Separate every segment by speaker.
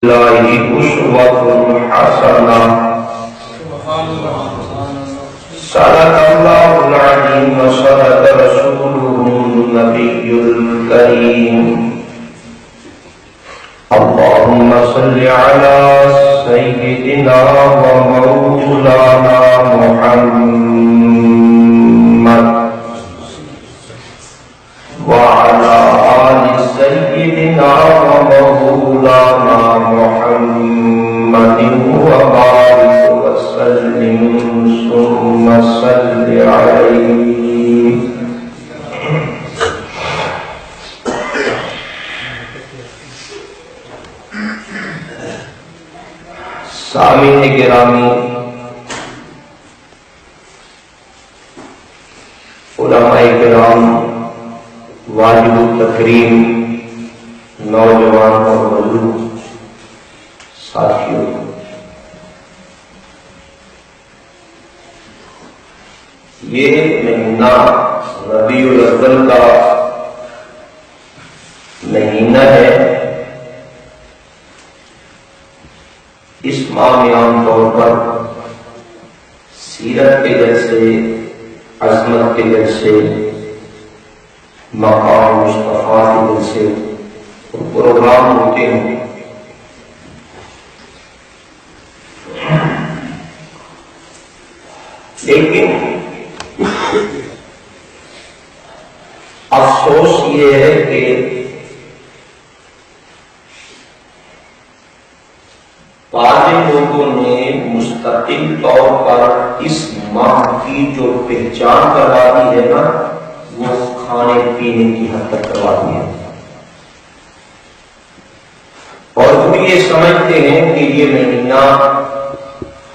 Speaker 1: الله أسوة حسنة. صدق الله العظيم وصدق رسوله النبي الكريم. اللهم صل على سيدنا ومولانا محمد وعلى آل سيدنا ومولانا محمد وبارك وسلم ثم صل عليه. سامعین گرامی، علماء کرام، واجب التکریم، نوجوان اور بزرگ ساتھیوں، یہ مہینہ ربیع الاول کا مہینہ ہے۔ اس ماہ میں عام طور پر سیرت کے جلسے، عظمت کے جلسے، مقام مصطفیٰ کے جلسے اور پروگرام ہوتے ہیں۔ لیکن افسوس یہ ہے کہ بعض لوگوں نے مستقل طور پر اس ماہ کی جو پہچان کروا دی ہے نا، وہ کھانے پینے کی حد تک کروا دی ہے، اور وہ یہ سمجھتے ہیں کہ یہ مہینہ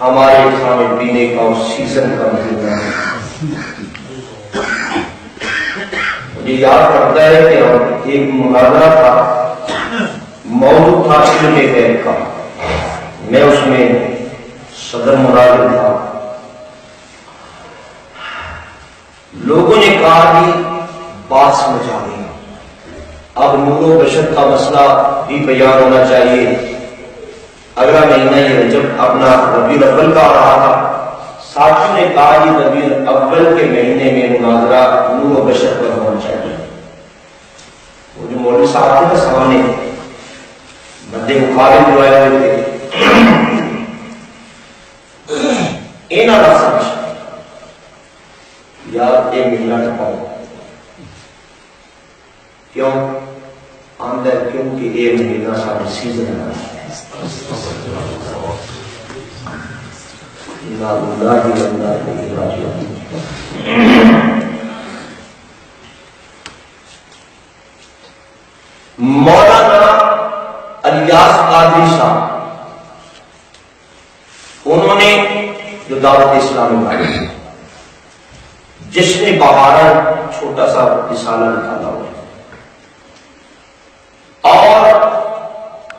Speaker 1: ہمارے کھانے پینے کا اور سیزن کا مہینہ ہے۔ مجھے یاد رکھتا ہے کہ ایک محاورہ تھا، موضوع تھا علم غیب کا، میں اس میں صدر مناظر تھا۔ لوگوں نے کہا کہ بات سمجھ آ گئی، اب نور و بشر کا مسئلہ بھی بیان ہونا چاہیے۔ اگلا مہینہ یہ رجب اپنا ربیع الاول کا آ رہا تھا، ساتھیوں نے کہا کہ ربیع الاول کے مہینے میں مناظرہ نور و بشر پر ہونا چاہیے۔ وہ جو مولوی صاحب تھے نا سامنے بندے مخالف جو آئے ہوئے تھے، اینا نہ سمجھ یار یہ مہینہ ٹپاؤ کیوں آمدہ، کیونکہ یہ مہینہ سارے سیزن ہے۔ مولانا الیاس قادری صاحب، انہوں نے جو دعوت اسلامی بنائی، جس نے بہارن چھوٹا سا رسالہ نکالا ہوا، اور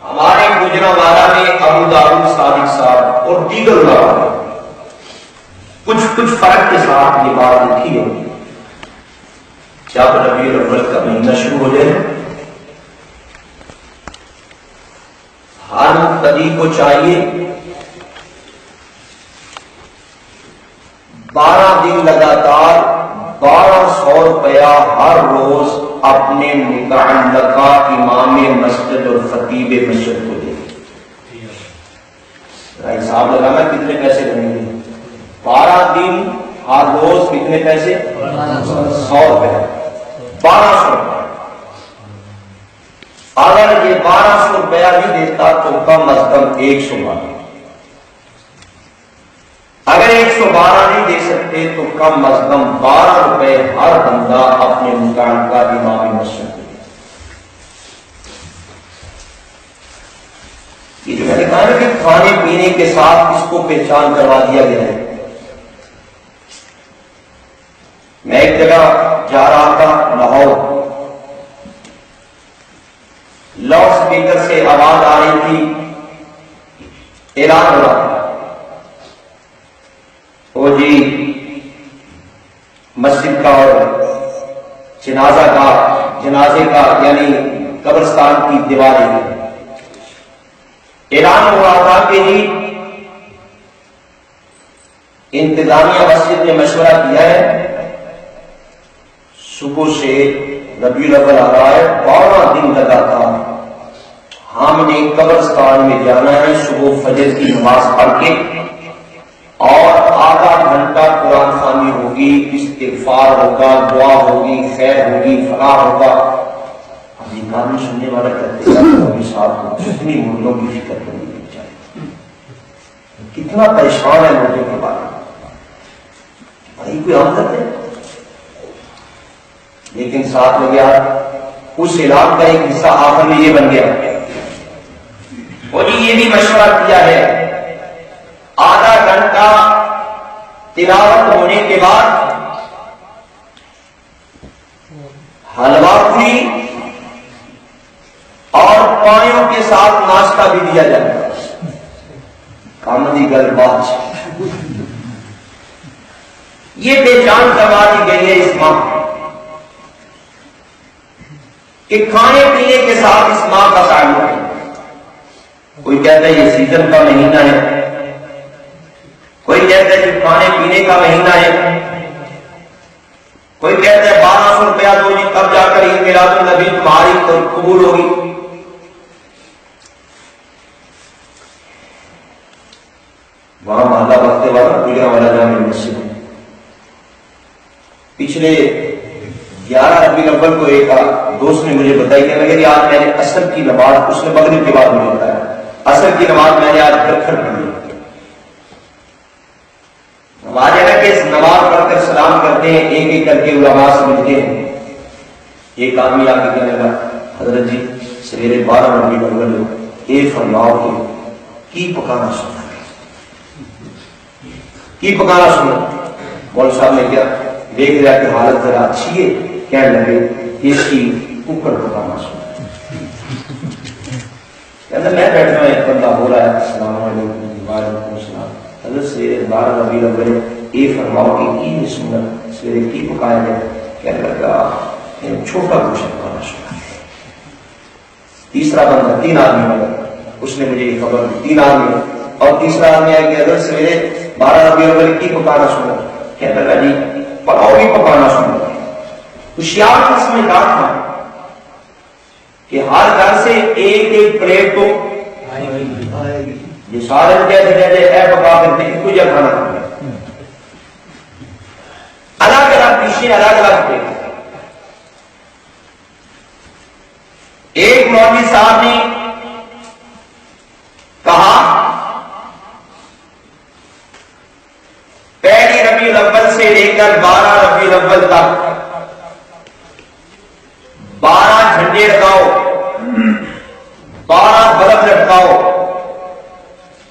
Speaker 1: ہمارے گجرانوالہ میں ابو داؤد صادق صاحب اور دیگر علماء نے کچھ فرق کے ساتھ یہ بات لکھی ہے۔ جب ربیع الاول کا مہینہ شروع ہو جائے، ہر مقتدی کو چاہیے 12 دن لگاتار 1200 روپیہ ہر روز اپنے متعلقہ امام مسجد اور خطیب مسجد کو دے۔ حساب لگانا کتنے پیسے بنیں گے؟ 12 دن ہر روز کتنے پیسے؟ 100 روپے، 1200 روپے۔ اگر یہ 1200 روپیہ بھی دیتا تو کم از کم 112، اگر 112 نہیں دے سکتے تو کم از کم 12 روپے ہر بندہ اپنے متعلقہ امام مسجد کو دے۔ یہ جو میں نے کہا کہ کھانے پینے کے ساتھ اس کو پہچان کروا دیا گیا ہے۔ میں ایک جگہ جا رہا تھا لاہور، لاؤڈ اسپیکر سے آواز آ رہی تھی، اعلان ہو رہا تھا، وہ جی مسجد کا اور جنازے کا یعنی قبرستان کی دیواریں اعلان ہوا تھا کہ جی انتظامیہ مسجد نے مشورہ کیا ہے صبح سے ربیع الاول آ رہا ہے 12 دن لگاتار ہم نے قبرستان میں جانا ہے صبح فجر کی نماز پڑھ کے اور آدھا گھنٹہ قرآن خوانی ہوگی استغفار ہوگا دعا ہوگی خیر ہوگی فلاح ہوگا اب یہ کام سننے والا کہتے ہیں صاحب کو کتنی مردوں کی فکر کرنی چاہیے کتنا پریشان ہے مردوں کے بارے میں بھائی کوئی عادت ہے لیکن ساتھ میں گیا اس اعلان کا ایک حصہ آخر میں یہ بن گیا اور یہ بھی مشورہ کیا ہے آدھا گھنٹہ تلاوت ہونے کے بعد حلوہ پوری اور پانیوں کے ساتھ ناشتہ بھی دیا جائے گا کامنی گل بات یہ پہچان کروا دی گئی ہے اس ماں کہ کھانے پینے کے ساتھ اس ماں کا تعلق ہے کوئی کہتا ہے یہ سیزن کا مہینہ ہے کوئی کہتا ہے کہ کھانے پینے کا مہینہ ہے کوئی کہتا ہے 1200 روپیہ دو جی تب جا کر عید میلاد النبی تمہاری قبول ہوگی وہاں محلہ وقت والا گجرا والا جامع مسجد ہے پچھلے 11 ربیع الاول کو ایک دوست نے مجھے بتائی کہ لگے آج میں نے عصر کی نماز اس نے مغرب کے بعد مجھے بتایا عصر کی نماز میں نے آج پتھر پڑھی نماز ہے نا کہ نماز پڑھ کر سلام کرتے ہیں ایک ایک کر کے علماء سے ملتے ہیں ایک آدمی آ کے کہنے لگا حضرت جی سویرے 12 ربیع الاول ایک فرماؤ کی پکانا سنا کی پکانا سنا مول صاحب نے کیا دیکھ رہا کہ حالت ذرا اچھی ہے کہنے لگے اس کی ککڑ پکانا سنا کہتا میں بیٹھا ہوں ایک بندہ ہو رہا ہے السلام علیکم وعلیکم السلام حضرت سویرے 12 ربیع الاول یہ فرماؤ کہ کی سنت سویرے کی پکایا گیا کہنے لگا چھوٹا گوشت پکانا سنا تیسرا بندہ 3 آدمی بنا اس نے مجھے یہ خبر دی 3 آدمی اور تیسرا آدمی آیا کہ حضرت سویرے 12 ربیع الاول کی پکانا سنا کہنے لگا جی پلاؤ بھی پکانا سنا ہوشیار اس میں کہا تھا کہ ہر گھر سے ایک ایک پلیٹ تو یہ سارے کہتے کہتے اے پکا کرتے ہیں کچھ کھانا کھانا الگ الگ ڈشیں الگ الگ پلیٹ ایک مولوی صاحب نے کہا پہلی ربیع الاول سے لے کر 12 ربیع الاول تک 12 جھنڈے لگاؤ 12 بلب لٹکاؤ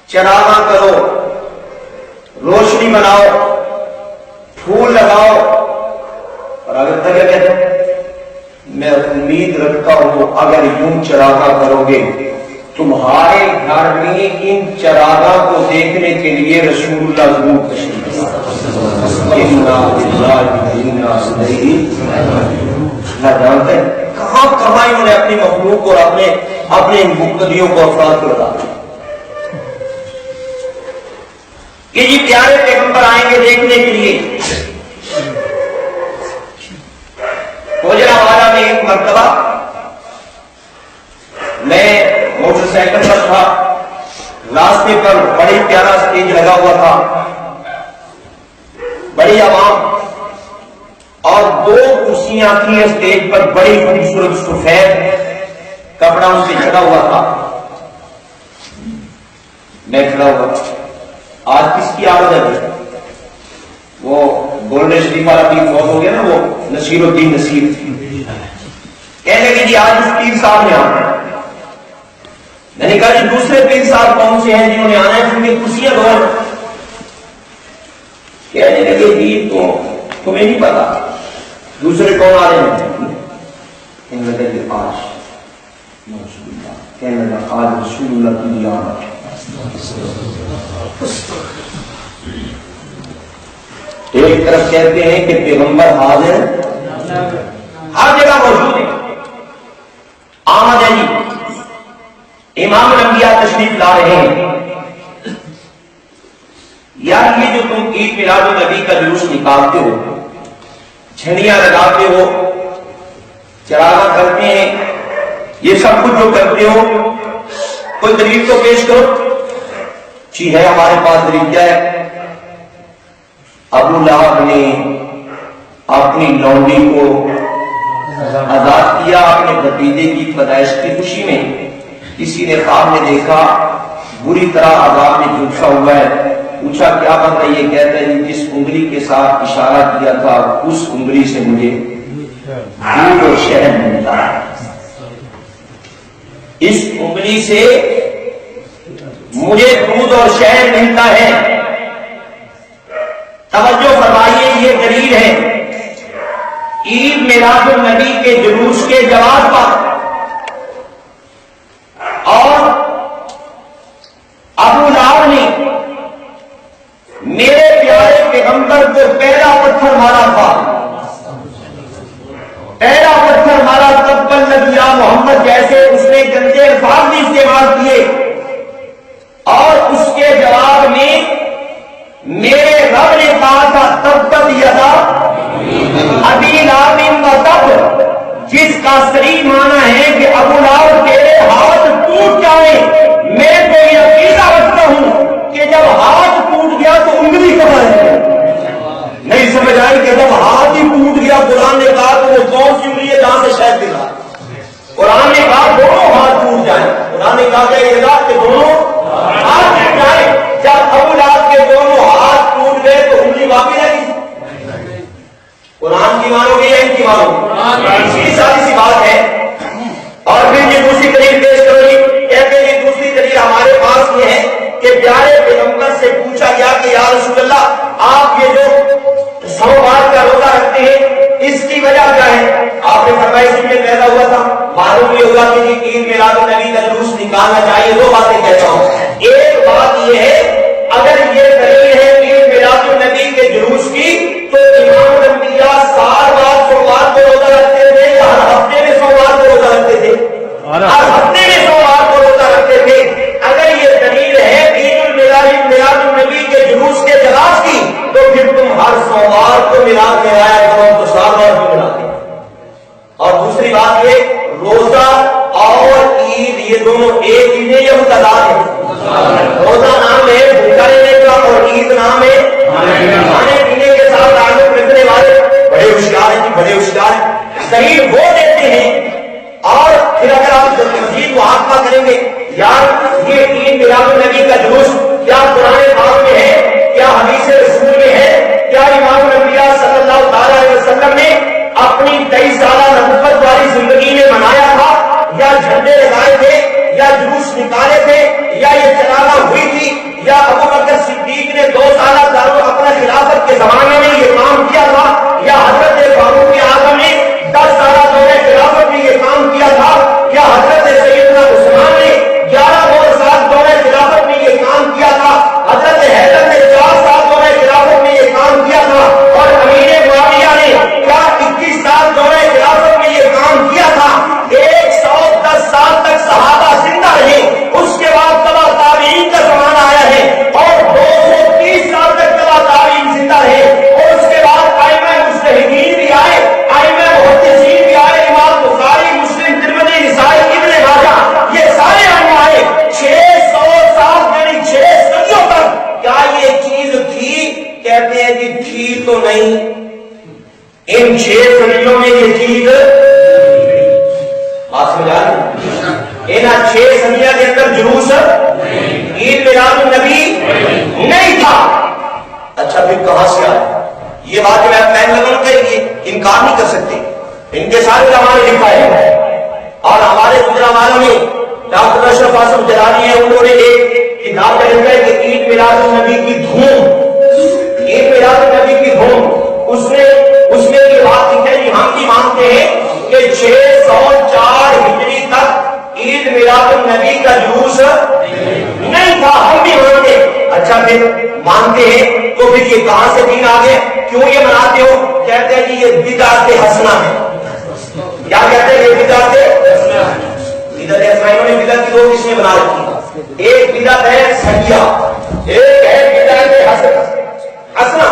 Speaker 1: چراغاں کرو روشنی بناؤ پھول لگاؤ اور اگر تک کہتے ہیں میں امید رکھتا ہوں اگر یوں چراغاں کرو گے تمہارے گھر میں ان چراغاں کو دیکھنے کے لیے رسول اللہ ضرور تشریف جانتے ہیں کہاں کہاں انہوں نے اپنی مخلوق اور اپنے مقتدیوں کو افراد کو بتا کہ جی پیارے پیغمبر آئیں گے دیکھنے کے لیے گوجرانوالہ میں ایک مرتبہ میں موٹر سائیکل پر تھا راستے پر بڑی پیارا اسٹیج لگا ہوا تھا بڑی عوام اور 2 کرسیاں تھیں اسٹیج پر بڑی خوبصورت سفید کپڑا اس پہ چڑھا ہوا تھا میں کھڑا ہوا آج کس کی عادت ہے وہ گولڈن شریف والا پیر فوت ہو گیا نا وہ نصیر الدین نصیر کہنے لگے جی آج اس پیر صاحب نے آنا ہے میں نے کہا جی دوسرے پیر صاحب کون سے ہیں جنہوں نے آنا ہے کیونکہ کرسیاں دور کہنے لگے جی تو تمہیں نہیں پتا دوسرے کون آ رہے ہیں کہنے لگے جی آج کہنے لگا آج رسول اللہ کی آنا ایک طرف کہتے ہیں کہ پیغمبر حاضر ہر جگہ موجود ہے آمد ہے جی امام الانبیاء تشریف لا رہے ہیں، یار یہ جو تم عید میلاد النبی کا جلوس نکالتے ہو، جھنڈیاں لگاتے ہو، چراغاں کرتے ہیں، یہ سب کچھ جو کرتے ہو، کوئی دلیل تو پیش کرو۔ جی ہے، ہمارے پاس دلیل کیا ہے؟ ابو لہب نے اپنی لونڈی کو آزاد کیا اپنے بھتیجے کی پیدائش کی خوشی میں، کسی نے خواب میں دیکھا بری طرح عذاب میں جھلسا ہوا ہے، پوچھا کیا بن رہا ہے؟ یہ کہتا ہے جس انگلی کے ساتھ اشارہ کیا تھا اس انگلی سے مجھے دودھ اور شہد ملتا ہے، اس انگلی سے مجھے دودھ اور شہد ملتا ہے۔ توجہ فرمائیے، یہ دلیل ہے عید میلاد النبی کے جلوس کے جواز پر، اور ابو لہب نے میرے پیارے پیغمبر کو پہلا پتھر مارا تھا، پہلا پتھر مارا تبت لک یا محمد، جیسے اس نے گندے الفاظ بھی استعمال کیے، اور اس کے جواب میں میرے رب نے کہا تھا تبت یدا ابی لہب و تب، جس کا صریح معنی ہے کہ ابو لہب تیرے ہاتھ ٹوٹ جائیں۔ میں تو یہ عقیدہ رکھتا ہوں کہ جب ہاتھ ٹوٹ گیا تو انگلی کہاں ہے؟ نہیں سمجھ آئی کہ جب ہاتھ ہی ٹوٹ گیا، قرآن نے کہا تو وہ کون سی انگلی ہے جہاں سے شہد دکھا؟ قرآن نے کہا دونوں ہاتھ ٹوٹ جائیں، قرآن نے کہا کہ دونوں ہاتھ ٹوٹ جائیں۔ جب ابو لہب کے دونوں ہاتھ ٹوٹ گئے تو انگلی باقی رہی؟ قرآن کی مانو گے یا ان کی مانو؟ سیدھی سادی سی بات ہے۔ اور پھر یہ دوسری دلیل پیش کرو گی، کہتے ہیں یہ دوسری دلیل ہمارے پاس یہ ہے کہ پیارے پیغمبر سے پوچھا گیا کہ یا رسول اللہ آپ یہ جو سوموار کا روزہ رکھتے ہیں اس کی وجہ کیا ہے؟ آپ نے فرمایا اس لیے پیدا ہوا تھا، معلوم یہ ہوا کہ عید میلاد النبی کا جلوس نکالنا چاہیے۔ دو باتیں کہتا ہوں، ایک بات یہ ہے اگر یہ دلیل ہے عید میلاد النبی کے جلوس کی تو امام الانبیاء سال بعد سوموار کو روزہ رکھتے تھے یا ہر ہفتے میں سوموار کو روزہ رکھتے تھے؟ ہر ہفتے میں سوموار کو روزہ رکھتے تھے۔ اگر یہ دلیل ہے عید میلاد النبی کے جلوس کے جواز کی تو پھر تم ہر سوموار کو میلاد میں آیا کرو تو سال بعد بھی ملا دے۔ اور دوسری بات یہ روزہ اور عید یہ دونوں ایک چیزیں یا متضاد ہیں؟ روزہ نام ہے بھوکا رہنے کا اور عید نام ہے کھانے پینے کے ساتھ تعلق رکھنے والے۔ بڑے ہوشیار ہیں، بڑے ہوشیار ہیں، صحیح وہ دیتے ہیں۔ اور پھر اگر آپ مزید محاکمہ کریں گے یار یہ عید میلاد النبی کا جلوس کیا قرآن پاک میں ہے، کیا حدیث رسول میں ہے، کیا امام الانبیاء صلی اللہ تعالی علیہ وسلم نے اپنی 23 سالہ نبوت والی زندگی میں منایا تھا، یا جھنڈے لگائے تھے، یا جلوس نکالے تھے، یا یہ چلانا ہوئی تھی، یا ابو بکر صدیق نے 2 سالہ اپنا خلافت کے زمانے میں یہ کام کیا تھا، یا حضرت فاروق اعظم نے 10 سالہ دور خلافت میں یہ کام کیا تھا، یا حضرت سیدنا عثمان نے 11 سال دور خلافت میں یہ کام کیا تھا، حضرت حیدر نے 4 سال دور خلافت میں یہ کام کیا تھا، اور امیر معاویہ نے کیا 21 سال دور خلافت میں یہ کام کیا تھا۔ 110 سال تک صحابہ زندہ رہے، اس کے بعد تبع تابعین کا زمانہ آیا ہے، اور 230 سال تک تبع تابعین زندہ رہے، اور اس کے بعد ائمہ مجتہدین بھی آئے، ائمہ محدثین بھی آئے، امام بخاری، مسلم، ترمذی، نسائی، ابن ماجہ، یہ سارے ائمہ آئے۔ 600 سال یعنی 6 صدیوں تک کیا یہ چیز تھی؟ کہتے ہیں کہ تھی تو نہیں، ان 6 صدیوں میں یہ چیز بات سمجھا رہے ہیں، ان 6 صدیوں کے اندر جلوس عید میلاد النبی نہیں تھا۔ اچھا پھر کہاں سے آیا یہ بات؟ میں پہن لگا کہ یہ انکار نہیں کر سکتے، ان کے سارے زمانے لکھا ہے، اور ہمارے گزرا والوں نے ڈاکٹر اشرف آصف جلانی ہے، انہوں نے ایک کتاب میں لکھا ہے کہ عید میلاد النبی کی دھوم، عید میلاد النبی کی دھوم، اس میں یہ بات لکھی ہے، ہم بھی مانتے ہیں کہ 604 ہجری تک عید میلاد النبی کا جلوس نہیں تھا، ہم بھی مانتے۔ اچھا پھر مانتے ہیں تو پھر یہ کہاں سے دین آ گیا؟ کیوں یہ مناتے ہو؟ کہتے ہیں کہ یہ بدعت حسنہ ہے۔ کیا کہتے ہیں؟ یہ بدعت حسنہ ہے۔ بدعت حسنہ انہوں نے بدعت کی 2 قسمیں بنا رکھی، ایک بدعت ہے سیاح، ایک ہے بدعت حسنہ۔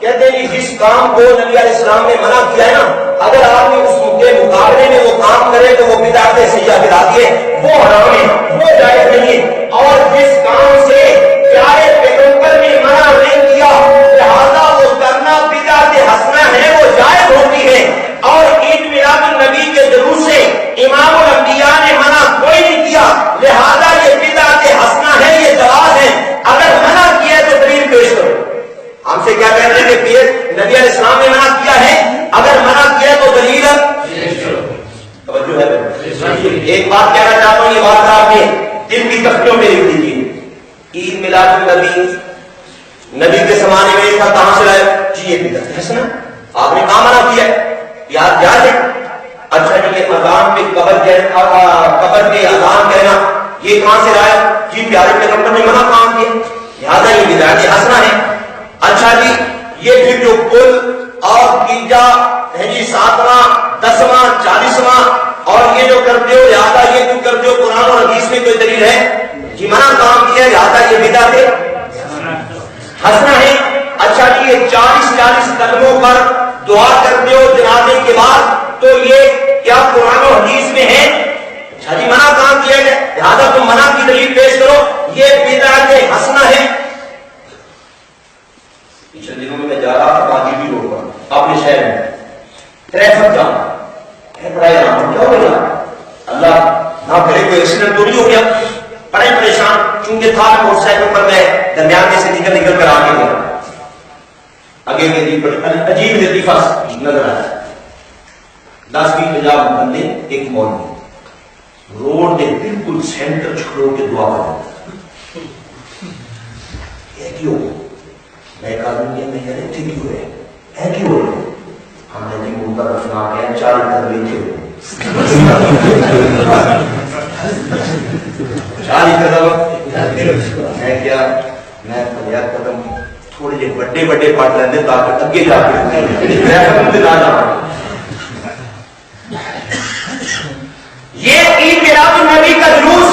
Speaker 1: کہتے ہیں جس کام کو نبی علیہ السلام نے منع کیا ہے نا، اگر آدمی اس کے مقابلے میں وہ کام کرے تو وہ بدعت سیاح کہلاتی ہے، وہ حرام ہے، وہ جائز نہیں ہے۔ اور جس کام سے پیارے پیغمبر نے منع نہیں کیا لہذا وہ کرنا بدعت حسنہ ہے، وہ جائز ہوتی ہے۔ اور عید میلاد النبی کے جلوس سے امام الانبیاء نے منع کوئی نہیں کیا لہذا یہ بدعت حسنہ ہے، یہ جواز ہے۔ اگر منع کیا تو دلیل پیش کرو۔ ہم سے کیا کہہ رہے ہیں کہ نبی علیہ السلام نے منع کیا ہے، اگر منع کیا تو دلیل توجہ ہے۔ ایک بات کہنا چاہتا ہوں، یہ بات آپ نے دل کی تختیوں میں لکھ دیجیے۔ عید میلاد النبی نبی کے زمانے میں ایک تھا، کہاں سے لائے؟ جی یہ بدعت حسنہ، آپ نے کہاں منع کیا ہے؟ یاد ہے؟ اچھا جی یہ اذان پہ قبر کے اذان کہنا یہ کہاں سے لائے؟ جی پیارے پیغمبر نے منع کہاں کیا، لہٰذا یہ بدعت حسنہ ہے۔ اچھا جی یہ پھر جو کل اور تیجا ہے جی 7واں 10واں 40واں اور یہ جو کرتے ہو لہٰذا یہ کیوں کرتے ہو، قرآن اور حدیث میں کوئی دلیل ہے؟ جی منع کام کیا لہٰذا یہ بدعت حسنہ ہے۔ اچھا جی یہ 40 قدموں پر دعا کرتے ہو جنازے کے بعد تو یہ کیا قرآن و حدیث میں ہے؟ اچھا جی منع کام کیا ہے لہٰذا تم منع کی دلیل پیش کرو، یہ بدعت حسنہ ہے۔ پچھلے دنوں میں جا رہا تھا باجی روڈ پر اپنے شہر میں، ٹریفک جام ہے، بڑا جام کیا ہو گیا، اللہ نہ کرے کوئی ایکسیڈنٹ تو نہیں ہو گیا، بڑے پریشان، چونکہ تھا موٹر سائیکل پر میں درمیان میں سے نکل کر آگے گیا، آگے میری عجیب لطیفہ نظر آیا، 10-20 بندے ایک مال میں روڈ کے بالکل سینٹر چھوڑ کے دعا کر کیوں میں ایک آدمی کیا میں یعنی ٹھیک کیوں ہے کیوں ہو رہے ہم نے نہیں ملتا رفنا کیا 4 قدم لیتے ہوئے 4 قدم میں کیا میں 50 قدم تھوڑے جے بڑے پاٹ لیندے تاکہ اگے جا کے قدم سے نہ جانا۔ یہ عید میلاد النبی کا جلوس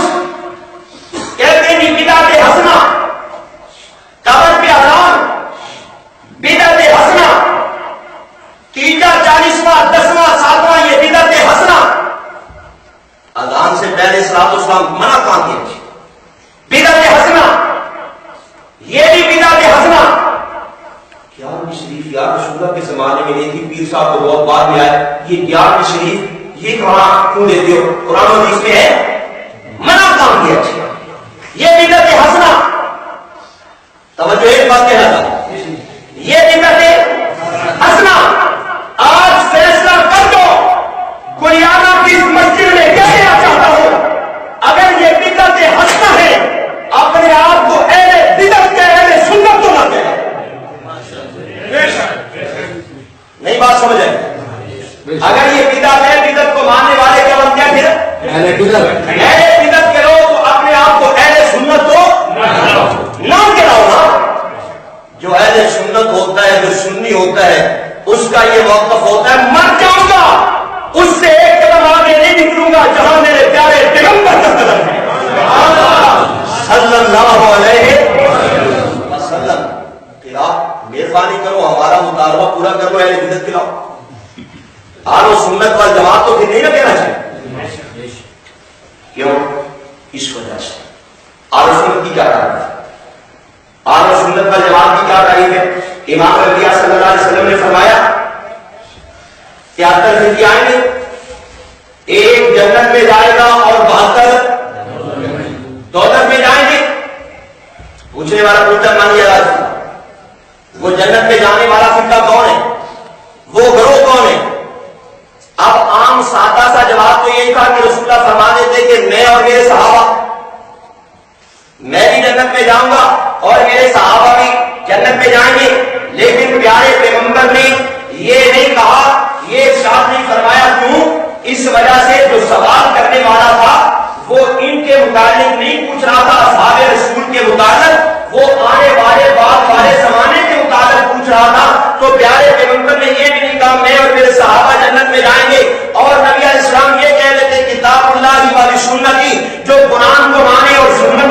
Speaker 1: کہتے ہیں بدعت حسنہ، قبر پہ اذان بدعت حسنہ، تیجا 40واں 10واں 7واں یہ بدعت حسنہ۔ اذان سے پہلے صلاۃ والسلام منع کام کیا، بدعت حسنہ، یہ بھی بدعت حسنہ۔ گیارہویں شریف یا رسول اللہ کے زمانے میں نہیں تھی، پیر صاحب کو بہت بعد میں آئے، یہ 11ویں شریف یہ کہاں کیوں دیتے ہو، قرآن و حدیث میں ہے، منع کام کیا، یہ بدعت حسنہ۔ توجہ ایک بات کہنا تھا، یہ بدعت حسنہ۔ آج فیصلہ کر دو کوریانا کی اس مسجد میں کہنا چاہتا ہوں، اگر یہ بدعت حسنہ ہے اپنے آپ کو اہل بدعت کے اہل سنت تو نہ کہے، نہیں بات سمجھ آئی؟ اگر یہ بدعت ہے، بدعت کو ماننے والے کیا بنتے ہیں پھر اہل بدعت کے لوگ، تو اپنے آپ کو اہل سنت تو نہ کہلاؤ نا۔ جو اہل سنت ہوتا ہے، جو سنی ہوتا ہے، اس کا یہ موقف ہوتا ہے مر جاؤں گا اس سے ایک قدم آگے نہیں نکلوں گا جہاں میرے پیارے پیغمبر کا قدم ہے صلی اللہ علیہ وسلم۔ مہربانی کرو ہمارا مطالبہ پورا کرو، اہل بدعت کہلاؤ۔ آل سنت والجماعت تو پھر نہیں نہ کہنا چاہیے، کیوں؟ اس وجہ سے آل سنت کی کیا رائے ہے، آل سنت والجماعت کی کیا رائے ہے؟ امام انبیاء صلی اللہ علیہ وسلم نے فرمایا 73 زندگی آئیں گے، ایک جنت میں جائے گا اور 72 دوزخ میں جائیں گے۔ پوچھنے والا پوچھتا مانی اللہ، وہ جنت میں جانے والا فرقہ کون ہے، وہ گروہ کون ہے؟ اب عام سادہ سا جواب تو یہی تھا کہ رسول اللہ فرما دیتے کہ میں اور میرے صحابہ، میں بھی جنت میں جاؤں گا اور میرے صحابہ بھی جنت میں جائیں گے۔ لیکن پیارے پیغمبر نے یہ نہیں کہا، یہ ارشاد نہیں فرمایا، کیوں؟ اس وجہ سے جو سوال کرنے والا تھا وہ ان کے متعلق نہیں پوچھ رہا تھا اصحاب رسول کے متعلق، وہ آنے والے بعد والے زمانے کے متعلق پوچھ رہا تھا۔ تو پیارے پیغمبر نے یہ بھی نہیں کہا میں اور میرے صحابہ جنت میں جائیں گے، اور نبی علیہ السلام یہ کہہ لیتے کتاب اللہ و سنتی، جو قرآن کو مانے اور سنت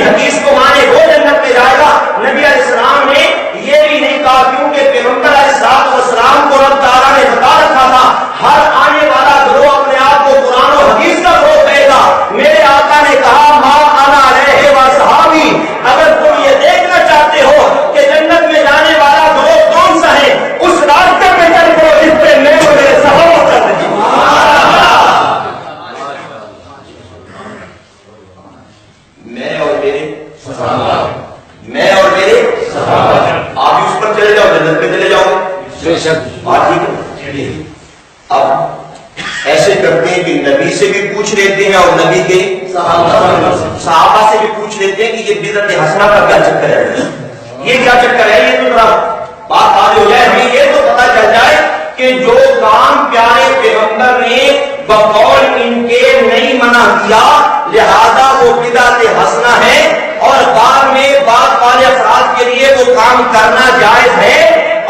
Speaker 1: حدیث کو مانے وہ جنت میں جائے گا۔ نبی علیہ السلام نے یہ بھی نہیں کہا، کیونکہ پیغمبر علیہ السلام کو رب تعالیٰ نے بتا رکھا تھا ہر آنے والا گروہ اپنے آپ کو قرآن و حدیث کا گروہ کہے گا۔ میرے آقا نے کہا ما انا علیہ وصحابی، اگر تم یہ دیکھنا چاہتے ہو کہ جنت میں جانے والا گروہ کون سا ہے، اس راستے پہ چل کرو جس پہ میں اور میرے صحابہ چل رہے ہیں۔ میں اور میرے آپ اس پر چلے جاؤ، جنت پہ چلے جاؤ۔ بات ٹھیک ہے؟ اب ایسے کرتے ہیں کہ نبی سے بھی پوچھ لیتے ہیں اور نبی کے صحابہ سے بھی پوچھ لیتے ہیں کہ یہ بدعت حسنہ کا کیا چکر ہے، یہ کیا چکر ہے، یہ تو ذرا بات آگے ہو جائے، ہمیں یہ تو پتہ چل جائے کہ جو کام پیارے پیغمبر نے بقول ان کے نہیں منع کیا لہذا وہ بدعت حسنہ ہے، اور بعد میں بعد والے افراد کے لیے وہ کام کرنا جائز ہے،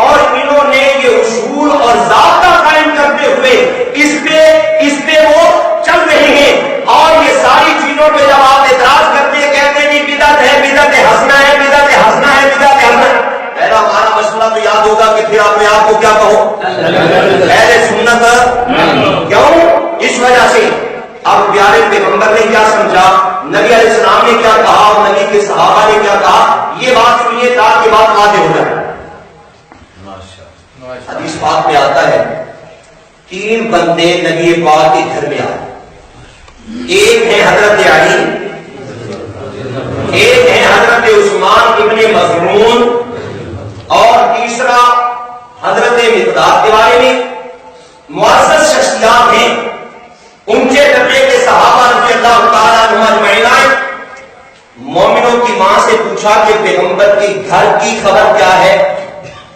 Speaker 1: اور انہوں نے یہ اصول اور ضابطہ قائم کرتے ہوئے اس پہ وہ چل رہے ہیں، اور یہ ساری چیزوں پہ جب آپ اعتراض کرتے ہیں کہتے ہیں بدعت ہے، بدعت حسنہ ہے، بدعت حسنہ ہے، بدعت حسنہ ہے، پہلا ہمارا مسئلہ تو یاد ہوگا کہ پھر اپنے آپ کو کیا کہو، اہل سنت۔ کیوں؟ اس وجہ سے اب پیارے پیغمبر نے کیا سمجھا، نبی علیہ السلام نے کیا کہا اور نبی کے صحابہ نے کیا کہا، یہ بات سنیے تاکہ بات واضح ہو جائے۔ حدیث پاک میں آتا ہے 3 بندے نبی پاک کے گھر میں آئے، ایک ہے حضرت علی، ایک ہے حضرت عثمان ابن مظعون، اور تیسرا حضرت مقداد کے بارے میں معزز شخصیات ہیں، اونچے درجے کے صحابہ رضی اللہ تعالیٰ عنہم اجمعین۔ مومنوں کی ماں سے پوچھا کہ پیغمبر کے گھر کی خبر کیا ہے،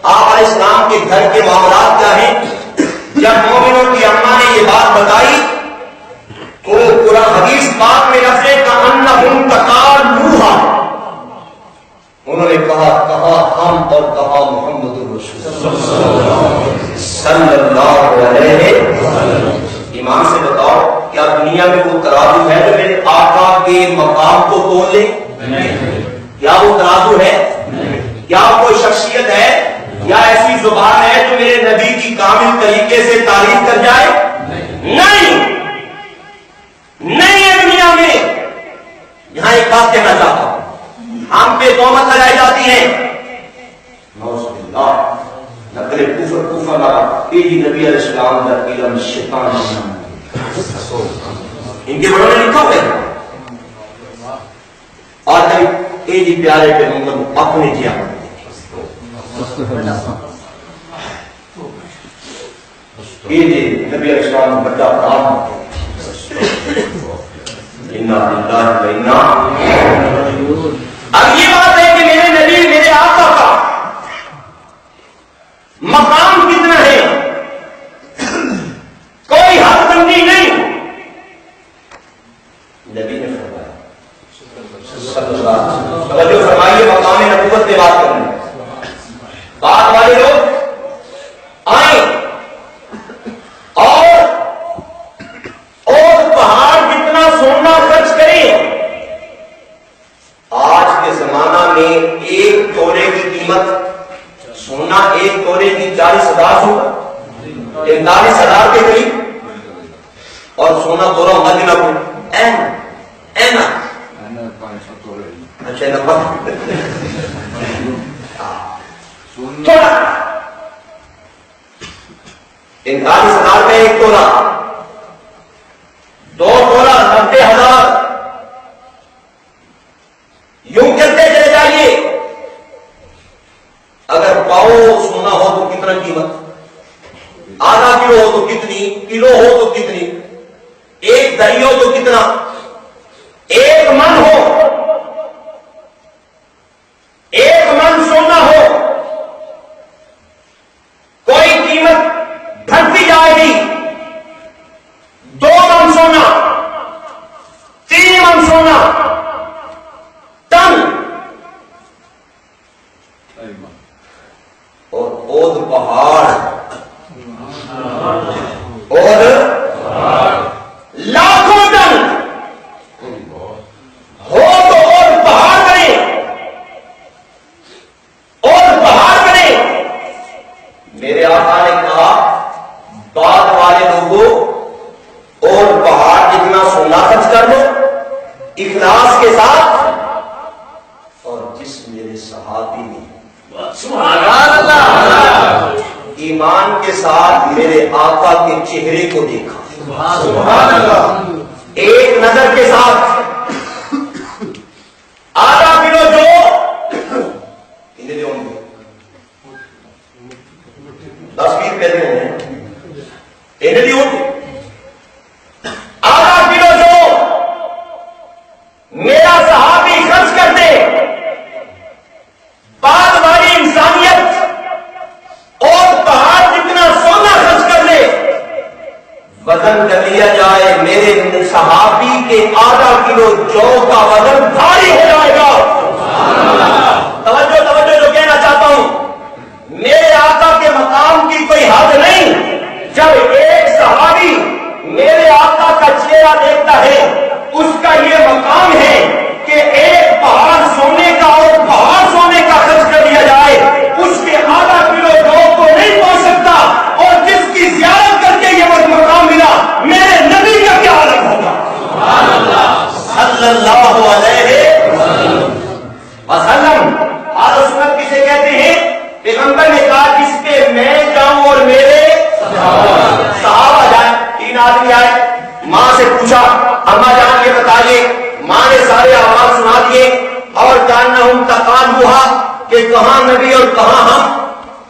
Speaker 1: آپ علیہ السلام کے گھر کے معاملات کیا ہیں۔ جب مومنوں کی اماں نے یہ بات بتائی تو قرآن حدیث پاک میں لفظ کأنہم تقالوہا، انہوں نے کہا ہم اور کہا محمد رسول صلی اللہ علیہ وسلم۔ ایمان سے بتاؤ کیا دنیا میں وہ ترازو ہے جو میرے آقا کے مقام کو تول لے؟ کیا وہ ترازو ہے؟ کیا کوئی شخصیت ہے یا ایسی زبان ہے جو میرے نبی کی کامل طریقے سے تعریف کر جائے؟ نہیں ہے دنیا میں۔ یہاں ایک بات کہنا چاہتا ہوں، ہم پہ تہمت لگائی جاتی ہے، نعوذ باللہ، نقل کوفہ لگا کہ نبی علیہ السلام کا علم شیطان ہے، ان کے بڑوں نے لکھا ہوا ہے، اور اے جی پیارے پیغمبر اپنے جیا یہ جی نبی علیہ السلام بڑا اپرادھ اب یہ بات ہے کہ میرے نبی میرے آقا کا مقام کتنا ہے، کوئی حد بندی نہیں۔ نبی نے فرمایا توجہ فرمائیے، مقام نبوت پہ بات کریں، بات والے لوگ آئیں اور پہاڑ کتنا سونا خرچ کریں۔ آج کے زمانہ میں ایک تولے کی قیمت سونا ایک تولے کی 40,000 ہوگا، 43,000 کے قریب، اور سونا تولہ ہوگا کہ نہ اینا اچھا نمبر تھوڑا 43,000 میں ایک تولہ، 2 تولہ 90,000، یوں کرتے چلے جائیے۔ اگر پاؤ سونا ہو تو کتنا قیمت، آدھا کلو ہو تو کتنی، کلو ہو تو کتنی، ایک دہی ہو تو کتنا، ایک من ہو، ایک من سونا ہو، کوئی قیمت بڑھتی جائے گی، 2 من سونا، 3 من سونا، ٹن، اور اود پہاڑ، اور لاکھوں ٹن ہو ایمان کے ساتھ میرے آقا کے چہرے کو دیکھا. سبحان اللہ. ایک نظر کے ساتھ آدھا کلو جو ہوں گے 10-20 روپے دے ہوں گے ہوں گے. آدھا کلو جو میرا صحابی خرچ کر دے, بعد والی انسانیت اور پہاڑ جتنا سونا خرچ کر لے, وزن کر لیا جائے میرے صحابی کے آدھا کلو جو کا وزن بھاری ہو جائے گا. توجہ توجہ جو کہنا چاہتا ہوں, میرے آقا کے مقام کی کوئی حد نہیں. جب ایک صحابی میرے آقا کا چہرہ دیکھتا ہے, اس کا یہ مقام ہے کہ ایک پہاڑ سونے کا اور پہاڑ سونے کا خرچ کر دیا جائے, اس کے آدھا کلو جو کو نہیں پہنچ سکتا. اور جس کی زیارت کر کے یہ مقام ملا, میرے نبی کا کیا حالت ہوگا صلی اللہ علیہ وسلم. آل سنت کسے کہتے ہیں؟ پیغمبر نے کہا جس پہ میں جاؤں اور میرے صحابہ جائیں. 3 آدمی آئے, ماں سے پوچھا اما جان یہ بتائیے. ماں نے سارے آواز سنا دیے اور جاننا ہوں تقان ہوا کہ کہاں نبی اور کہاں ہم,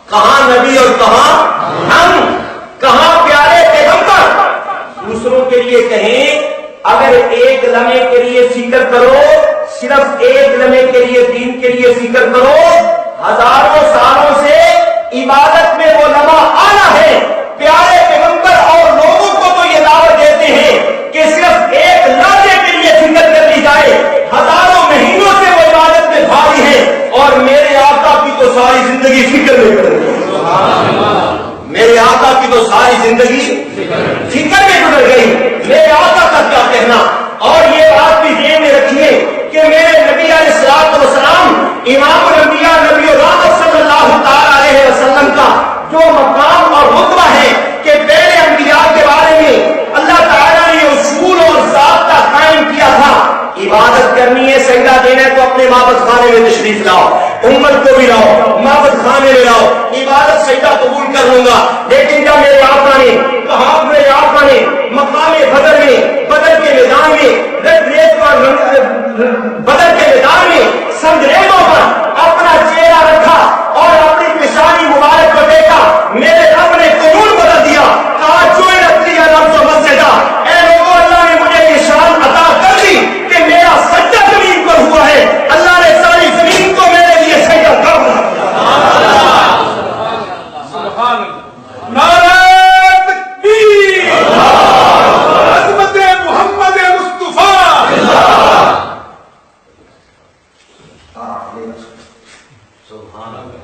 Speaker 1: کہاں نبی اور کہاں ہم, کہاں پیارے پیغمبر. دوسروں کے لیے کہیں اگر ایک لمحے کے لیے فکر کرو, صرف ایک لمحے کے لیے دین کے لیے فکر کرو, ہزاروں سالوں سے عبادت میں وہ لمحہ آنا ہے. پیارے پیغمبر اور لوگوں کو تو یہ دعوت دیتے ہیں کہ صرف ایک لمحے کے لیے فکر کر لی جائے, ہزاروں مہینوں سے وہ عبادت میں بھاری ہے. اور میرے آقا کی تو ساری زندگی فکر میں گزر گئی, میرے آقا کی تو ساری زندگی فکر میں گزر گئی. میرے آقا کا کیا کہنا. اور یہ بات بھی ذہن میں رکھیے کہ میرے نبی علیہ الصلوۃ والسلام امام الانبیاء نبی رحمت صلی اللہ تعالی علیہ وسلم کا جو مقام اور رتبہ ہے کہ پہلے انبیاء کے بارے میں اللہ تعالیٰ نے اصول اور ضابطہ قائم کیا تھا. عبادت کرنی ہے, سجدہ دینا ہے تو اپنے معبد خانے میں تشریف لاؤ, امت کو بھی لاؤ, معبد خانے میں لاؤ, عبادت سجدہ قبول کر لوں گا. لیکن جب میرے آقا نے کہا, میرے آقا نے مقام بدر میں, بدر کے میدان میں, ریت پر بدر کے میدان میں سنگریزوں پر اپنا چہرہ رکھا اور اپنی پیشانی مبارک کو دیکھا, میرے رب نے قانون بدل دیا. کہا جو رکھتی ہے رب تو مسجدہ. اے لوگوں, اللہ نے مجھے یہ شان عطا کر دی کہ میرا سجدہ زمین پر ہوا ہے. اللہ نے ساری زمین کو میرے لیے سجدہ کر دیا.
Speaker 2: سبحان اللہ. نعرہ تکبیر, عظمت محمد مصطفیٰ. سبحان اللہ.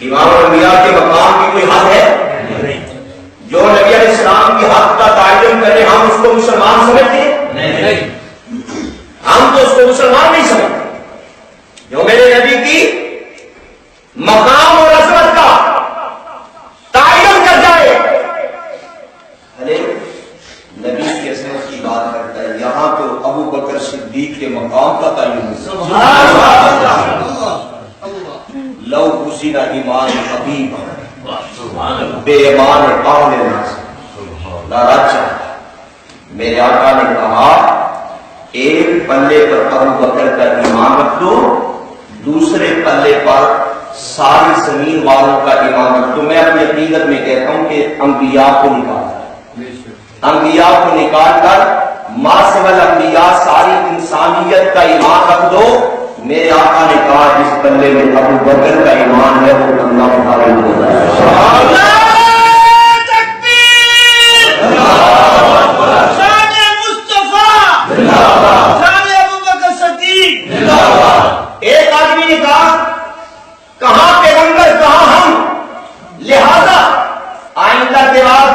Speaker 1: امام الانبیاء کے مقام کی کوئی حد ہے؟ جو نبی علیہ السلام کی حد کا تعین کرے ہم اس کو مسلمان سمجھتے ہیں؟ ہم تو اس کو مسلمان نہیں سمجھتے. جو میرے نبی کی مقام اور عظمت کا تعین کر جائے, ارے نبی کی عظمت کی بات کرتا ہے, یہاں تو ابو بکر صدیق کے مقام کا تعین ہے. لو حسین ایمان حبیب بے ایمان قابل ناراض. میرے آقا نے کہا ایک پلے پر ابو بکر کا ایمان رکھ دو, دوسرے پلے پر ساری زمین والوں کا ایمان رکھ دو. میں اپنی عقیدت میں کہتا ہوں کہ انبیاء کو نکال کر ما سوى الانبیاء ساری انسانیت کا ایمان رکھ دو. میرے آقا نے کہا جس پلے میں ابو بکر کا ایمان ہے وہ اللہ تعالی ہوتا ہے. ایک آدمی نے کہا کہاں پیغمبر کہاں ہم, لہذا آئندہ کے بعد